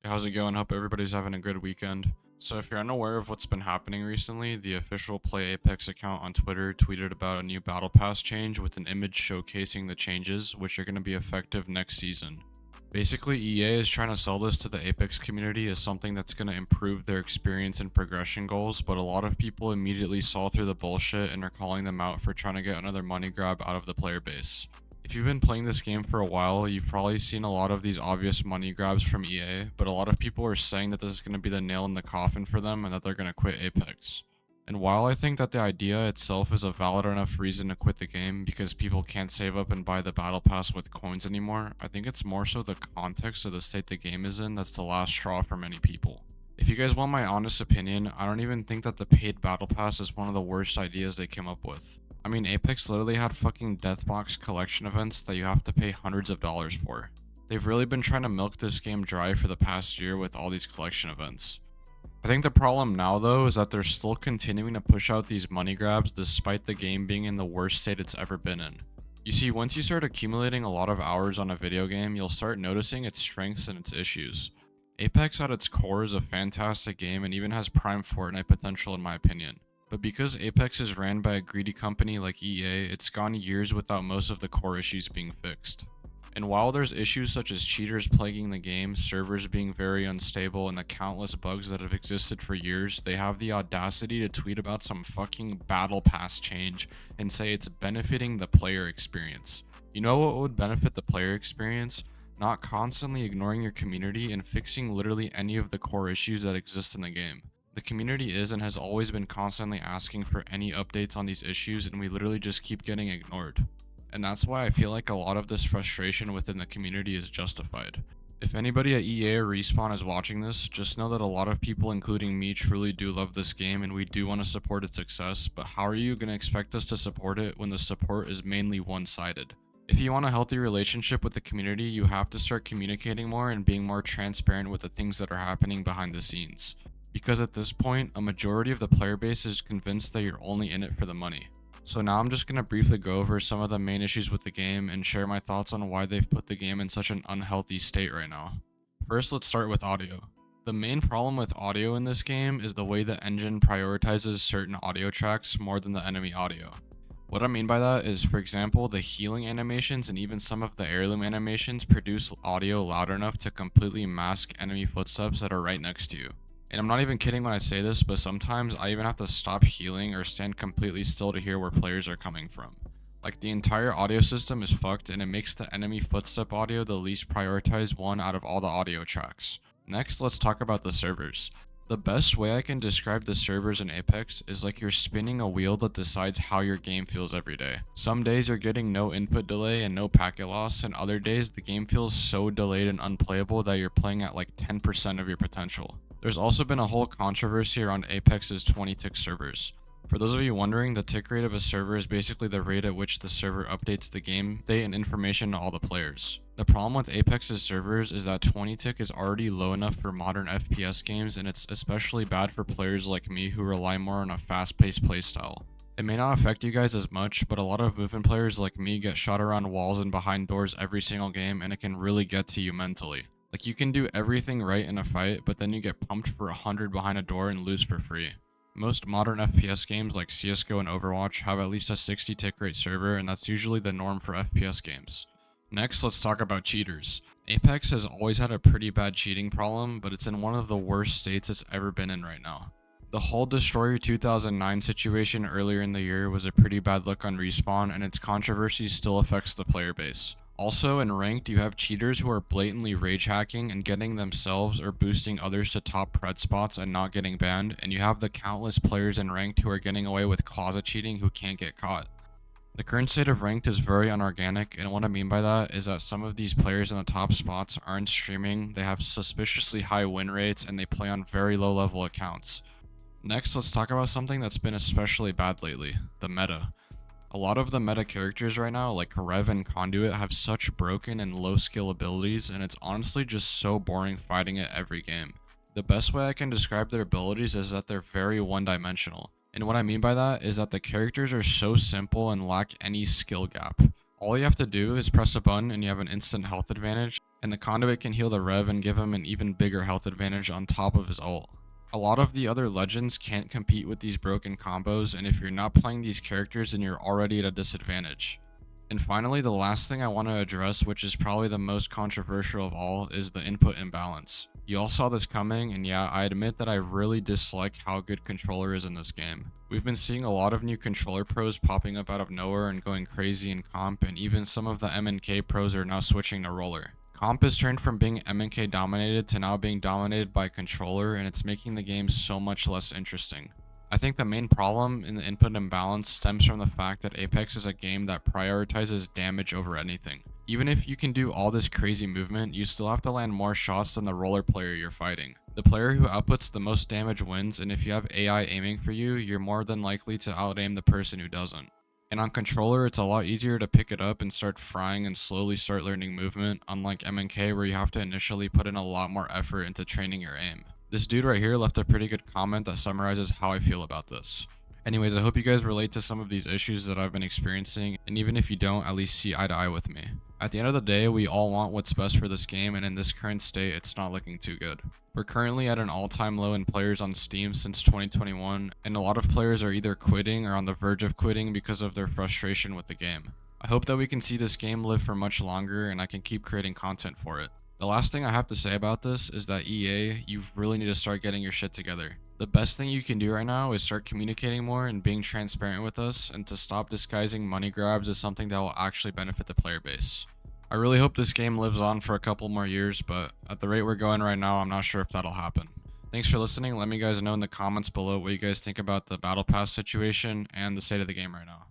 Hey, how's it going? Hope everybody's having a good weekend. So if you're unaware of what's been happening recently, the official Play Apex account on Twitter tweeted about a new Battle Pass change with an image showcasing the changes, which are going to be effective next season. Basically, EA is trying to sell this to the Apex community as something that's going to improve their experience and progression goals, but a lot of people immediately saw through the bullshit and are calling them out for trying to get another money grab out of the player base. If you've been playing this game for a while, you've probably seen a lot of these obvious money grabs from EA, but a lot of people are saying that this is going to be the nail in the coffin for them and that they're going to quit Apex. And while I think that the idea itself is a valid enough reason to quit the game because people can't save up and buy the battle pass with coins anymore, I think it's more so the context of the state the game is in that's the last straw for many people. If you guys want my honest opinion, I don't even think that the paid battle pass is one of the worst ideas they came up with. I mean, Apex literally had fucking Deathbox collection events that you have to pay hundreds of dollars for. They've really been trying to milk this game dry for the past year with all these collection events. I think the problem now though is that they're still continuing to push out these money grabs despite the game being in the worst state it's ever been in. You see, once you start accumulating a lot of hours on a video game, you'll start noticing its strengths and its issues. Apex at its core is a fantastic game and even has prime Fortnite potential in my opinion. But because Apex is ran by a greedy company like EA, it's gone years without most of the core issues being fixed. And while there's issues such as cheaters plaguing the game, servers being very unstable, and the countless bugs that have existed for years, they have the audacity to tweet about some fucking battle pass change and say it's benefiting the player experience. You know what would benefit the player experience? Not constantly ignoring your community and fixing literally any of the core issues that exist in the game. The community is and has always been constantly asking for any updates on these issues, and we literally just keep getting ignored. And that's why I feel like a lot of this frustration within the community is justified. If anybody at EA or Respawn is watching this, just know that a lot of people, including me, truly do love this game and we do want to support its success, but how are you going to expect us to support it when the support is mainly one-sided? If you want a healthy relationship with the community, you have to start communicating more and being more transparent with the things that are happening behind the scenes. Because at this point, a majority of the player base is convinced that you're only in it for the money. So now I'm just going to briefly go over some of the main issues with the game and share my thoughts on why they've put the game in such an unhealthy state right now. First, let's start with audio. The main problem with audio in this game is the way the engine prioritizes certain audio tracks more than the enemy audio. What I mean by that is, for example, the healing animations and even some of the heirloom animations produce audio loud enough to completely mask enemy footsteps that are right next to you. And I'm not even kidding when I say this, but sometimes I even have to stop healing or stand completely still to hear where players are coming from. Like, the entire audio system is fucked and it makes the enemy footstep audio the least prioritized one out of all the audio tracks. Next, let's talk about the servers. The best way I can describe the servers in Apex is like you're spinning a wheel that decides how your game feels every day. Some days you're getting no input delay and no packet loss, and other days the game feels so delayed and unplayable that you're playing at like 10% of your potential. There's also been a whole controversy around Apex's 20-tick servers. For those of you wondering, the tick rate of a server is basically the rate at which the server updates the game state and information to all the players. The problem with Apex's servers is that 20 tick is already low enough for modern FPS games, and it's especially bad for players like me who rely more on a fast-paced playstyle. It may not affect you guys as much, but a lot of movement players like me get shot around walls and behind doors every single game, and it can really get to you mentally. Like, you can do everything right in a fight, but then you get pumped for 100 behind a door and lose for free. Most modern FPS games like CSGO and Overwatch have at least a 60 tick rate server, and that's usually the norm for FPS games. Next, let's talk about cheaters. Apex has always had a pretty bad cheating problem, but it's in one of the worst states it's ever been in right now. The whole Destroyer 2009 situation earlier in the year was a pretty bad look on Respawn, and its controversy still affects the player base. Also, in Ranked, you have cheaters who are blatantly rage hacking and getting themselves or boosting others to top pred spots and not getting banned, and you have the countless players in Ranked who are getting away with closet cheating who can't get caught. The current state of Ranked is very unorganic, and what I mean by that is that some of these players in the top spots aren't streaming, they have suspiciously high win rates, and they play on very low level accounts. Next, let's talk about something that's been especially bad lately, the meta. A lot of the meta characters right now, like Rev and Conduit, have such broken and low skill abilities, and it's honestly just so boring fighting it every game. The best way I can describe their abilities is that they're very one-dimensional. And what I mean by that is that the characters are so simple and lack any skill gap. All you have to do is press a button and you have an instant health advantage, and the conduit can heal the Rev and give him an even bigger health advantage on top of his ult. A lot of the other legends can't compete with these broken combos, and if you're not playing these characters then you're already at a disadvantage. And finally, the last thing I want to address, which is probably the most controversial of all, is the input imbalance. You all saw this coming, and yeah, I admit that I really dislike how good controller is in this game. We've been seeing a lot of new controller pros popping up out of nowhere and going crazy in comp, and even some of the MNK pros are now switching to roller. Comp has turned from being MNK dominated to now being dominated by controller, and it's making the game so much less interesting. I think the main problem in the input imbalance stems from the fact that Apex is a game that prioritizes damage over anything. Even if you can do all this crazy movement, you still have to land more shots than the roller player you're fighting. The player who outputs the most damage wins, and if you have AI aiming for you, you're more than likely to out-aim the person who doesn't. And on controller, it's a lot easier to pick it up and start frying and slowly start learning movement, unlike MNK where you have to initially put in a lot more effort into training your aim. This dude right here left a pretty good comment that summarizes how I feel about this. Anyways, I hope you guys relate to some of these issues that I've been experiencing, and even if you don't, at least see eye to eye with me. At the end of the day, we all want what's best for this game, and in this current state, it's not looking too good. We're currently at an all-time low in players on Steam since 2021, and a lot of players are either quitting or on the verge of quitting because of their frustration with the game. I hope that we can see this game live for much longer and I can keep creating content for it. The last thing I have to say about this is that EA, you really need to start getting your shit together. The best thing you can do right now is start communicating more and being transparent with us, and to stop disguising money grabs as something that will actually benefit the player base. I really hope this game lives on for a couple more years, but at the rate we're going right now, I'm not sure if that'll happen. Thanks for listening. Let me guys know in the comments below what you guys think about the Battle Pass situation and the state of the game right now.